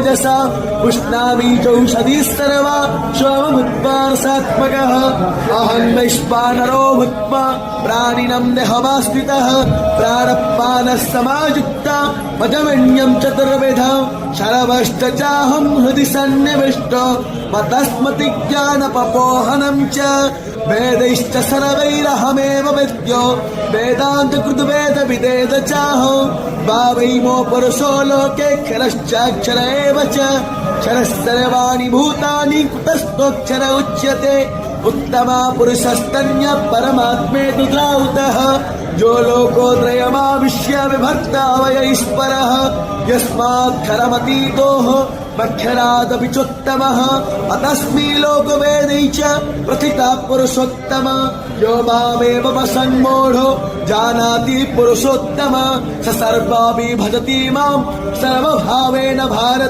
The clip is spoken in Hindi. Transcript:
ओजसा पुष्णामि चौषधी सर्वा सोममुत्पादसात्मकः अहं वैश्वानरो भूत्वा प्राणिनं देहमाश्रितः प्राणपानः समायुक्ता पचमन्यं चतुर्विधं शरवश्च चाहं हृदि सन्निविष्टो मतस्मति ज्ञानपपोहनं च वेदैश्च सर्वैरहमेव वेद्यो वेदान्तकृतवेद विदेद चाहो भावैमो पुरुषो लोके क्षरश्चाक्षर एव च क्षरः सर्वाणि भूतानि कुतस्थोऽक्षर उच्यते उत्तमा पुरुषस्तन्यः परमात्मेतु द्रावुतः जो लोकोत्रयमाविश्य विभक्ता वयैश्वरः यस्माक्षरमतीतोः मक्षरादपि चोत्तमः अतस्मै लोकवेदै च प्रथितः पुरुषोत्तम यो मामेव वसन्मूढो जानाति पुरुषोत्तम स सर्वाभि भजति मां सर्वभावेन भारत।